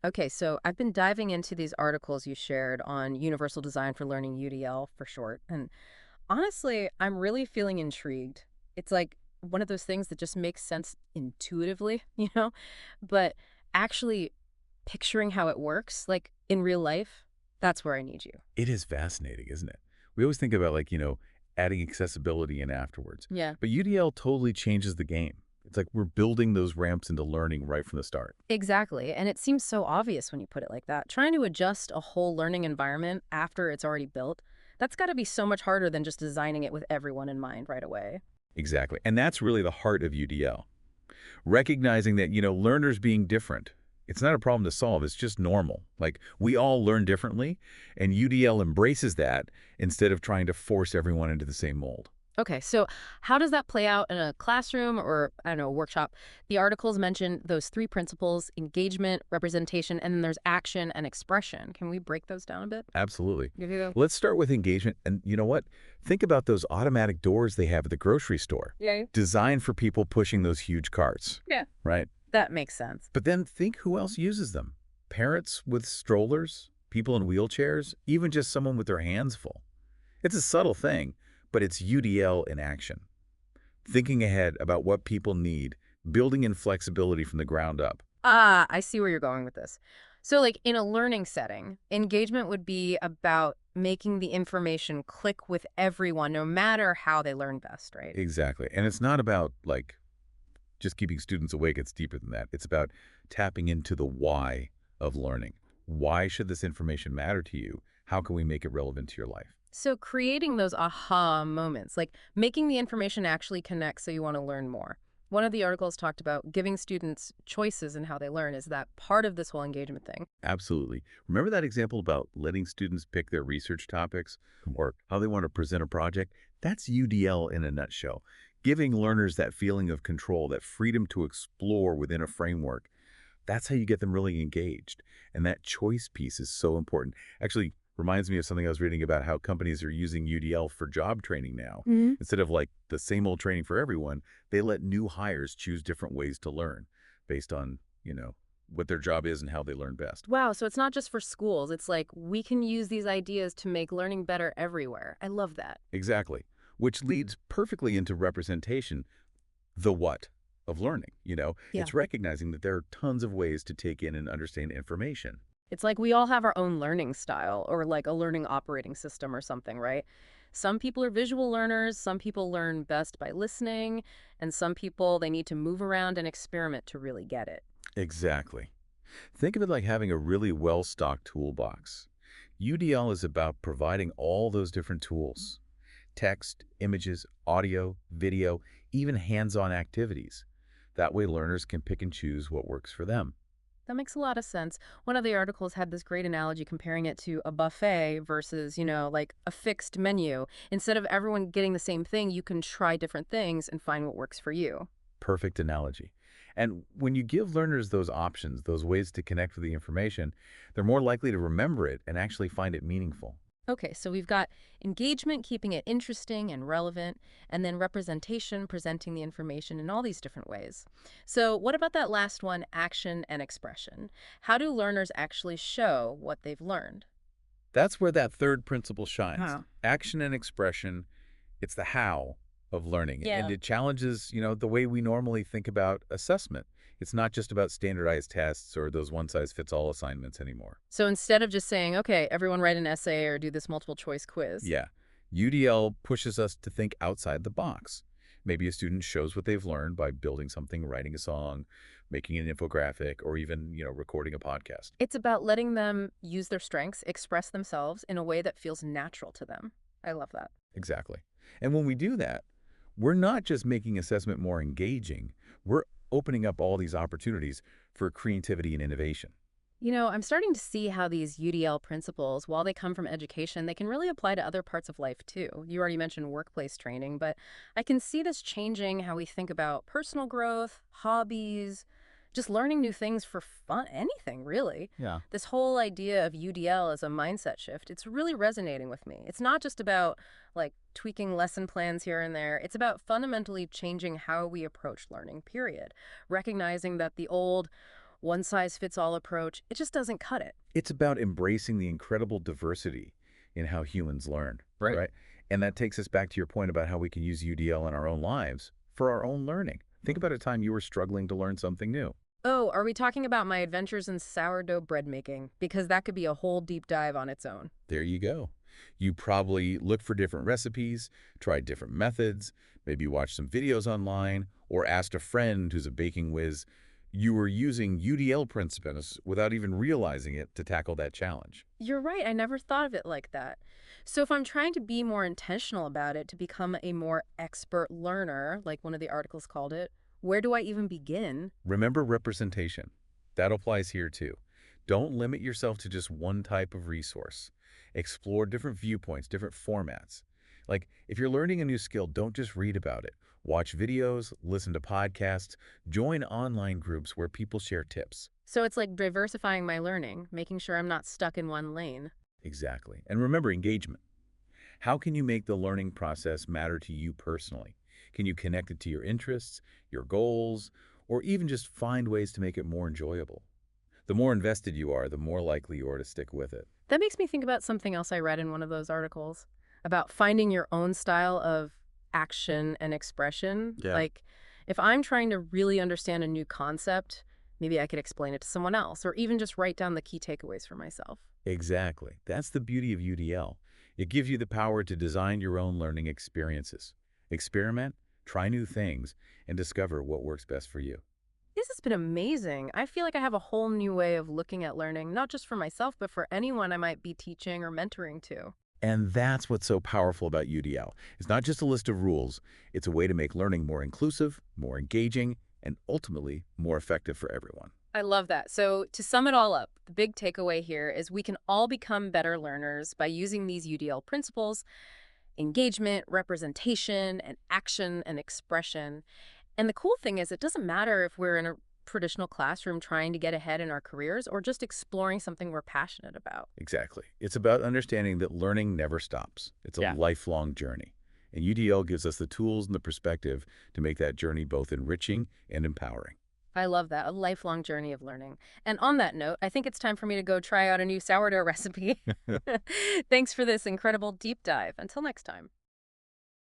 Okay, so I've been diving into these articles you shared on Universal Design for Learning, UDL for short, and honestly, I'm really feeling intrigued. It's like one of those things that just makes sense intuitively, But actually picturing how it works, like in real life, that's where I need you. It is fascinating, isn't it? We always think about like, adding accessibility in afterwards. Yeah. But UDL totally changes the game. It's like we're building those ramps into learning right from the start. Exactly. And it seems so obvious when you put it like that. Trying to adjust a whole learning environment after it's already built, that's got to be so much harder than just designing it with everyone in mind right away. Exactly. And that's really the heart of UDL. Recognizing that, learners being different, it's not a problem to solve. It's just normal. Like we all learn differently, and UDL embraces that instead of trying to force everyone into the same mold. Okay, so how does that play out in a classroom or, I don't know, a workshop? The articles mention those three principles: engagement, representation, and then there's action and expression. Can we break those down a bit? Absolutely. Give you Let's start with engagement. And you know what? Think about those automatic doors they have at the grocery store, Yeah. designed for people pushing those huge carts, Yeah. right? That makes sense. But then think who else uses them. Parents with strollers, people in wheelchairs, even just someone with their hands full. It's a subtle thing, but it's UDL in action. Thinking ahead about what people need, building in flexibility from the ground up. Ah, I see where you're going with this. So, like in a learning setting, engagement would be about making the information click with everyone, no matter how they learn best, right? Exactly. And it's not about like just keeping students awake. It's deeper than that. It's about tapping into the why of learning. Why should this information matter to you? How can we make it relevant to your life? So, creating those aha moments, like making the information actually connect so you want to learn more. One of the articles talked about giving students choices in how they learn. Is that part of this whole engagement thing? Absolutely. Remember that example about letting students pick their research topics or how they want to present a project? That's UDL in a nutshell. Giving learners that feeling of control, that freedom to explore within a framework. That's how you get them really engaged. And that choice piece is so important. Actually, reminds me of something I was reading about how companies are using UDL for job training now. Hmm. Instead of like the same old training for everyone, they let new hires choose different ways to learn based on, what their job is and how they learn best. Wow, so it's not just for schools. It's like we can use these ideas to make learning better everywhere. I love that. Exactly. Which leads perfectly into representation, the what of learning. Yeah. It's recognizing that there are tons of ways to take in and understand information. It's like we all have our own learning style or like a learning operating system or something, right? Some people are visual learners, some people learn best by listening, and some people they need to move around and experiment to really get it. Exactly. Think of it like having a really well-stocked toolbox. UDL is about providing all those different tools: text, images, audio, video, even hands-on activities. That way learners can pick and choose what works for them. That makes a lot of sense. One of the articles had this great analogy comparing it to a buffet versus, like a fixed menu. Instead of everyone getting the same thing, you can try different things and find what works for you. Perfect analogy. And when you give learners those options, those ways to connect with the information, they're more likely to remember it and actually find it meaningful. Okay, so we've got engagement, keeping it interesting and relevant, and then representation, presenting the information in all these different ways. So, what about that last one, action and expression? How do learners actually show what they've learned? That's where that third principle shines. Huh. Action and expression, it's the how of learning. And Yeah. it challenges, the way we normally think about assessment. It's not just about standardized tests or those one-size-fits-all assignments anymore. So, instead of just saying, okay, everyone write an essay or do this multiple choice quiz. Yeah, UDL pushes us to think outside the box. Maybe a student shows what they've learned by building something, writing a song, making an infographic, or even, recording a podcast. It's about letting them use their strengths, express themselves in a way that feels natural to them. I love that. Exactly. And when we do that, we're not just making assessment more engaging, we're opening up all these opportunities for creativity and innovation. I'm starting to see how these UDL principles, while they come from education, they can really apply to other parts of life too. You already mentioned workplace training, but I can see this changing how we think about personal growth, hobbies, just learning new things for fun, anything really. Yeah. This whole idea of UDL as a mindset shift, it's really resonating with me. It's not just about like tweaking lesson plans here and there. It's about fundamentally changing how we approach learning, period. Recognizing that the old one-size-fits-all approach. It just doesn't cut it. It's about embracing the incredible diversity in how humans learn, Right. right? And that takes us back to your point about how we can use UDL in our own lives for our own learning. Think about a time you were struggling to learn something new. Oh, are we talking about my adventures in sourdough bread making? Because that could be a whole deep dive on its own. There you go. You probably looked for different recipes, tried different methods, maybe watched some videos online, or asked a friend who's a baking whiz. You were using UDL principles without even realizing it to tackle that challenge. You're right. I never thought of it like that. So if I'm trying to be more intentional about it, to become a more expert learner, like one of the articles called it, where do I even begin? Remember representation. That applies here too. Don't limit yourself to just one type of resource. Explore different viewpoints, different formats. Like, if you're learning a new skill, don't just read about it. Watch videos, listen to podcasts, join online groups where people share tips. So it's like diversifying my learning, making sure I'm not stuck in one lane. Exactly. And remember engagement. How can you make the learning process matter to you personally? Can you connect it to your interests, your goals, or even just find ways to make it more enjoyable? The more invested you are, the more likely you are to stick with it. That makes me think about something else I read in one of those articles about finding your own style of action and expression. Yeah. Like, if I'm trying to really understand a new concept, maybe I could explain it to someone else or even just write down the key takeaways for myself. Exactly. That's the beauty of UDL. It gives you the power to design your own learning experiences. Experiment, try new things, and discover what works best for you. This has been amazing. I feel like I have a whole new way of looking at learning, not just for myself, but for anyone I might be teaching or mentoring to. And that's what's so powerful about UDL. It's not just a list of rules. It's a way to make learning more inclusive, more engaging, and ultimately more effective for everyone. I love that. So, to sum it all up, the big takeaway here is we can all become better learners by using these UDL principles: engagement, representation, and action and expression. And the cool thing is, it doesn't matter if we're in a traditional classroom trying to get ahead in our careers or just exploring something we're passionate about. Exactly. It's about understanding that learning never stops. It's a Yeah. lifelong journey. And UDL gives us the tools and the perspective to make that journey both enriching and empowering. I love that, a lifelong journey of learning. And on that note, I think it's time for me to go try out a new sourdough recipe. Thanks for this incredible deep dive. Until next time.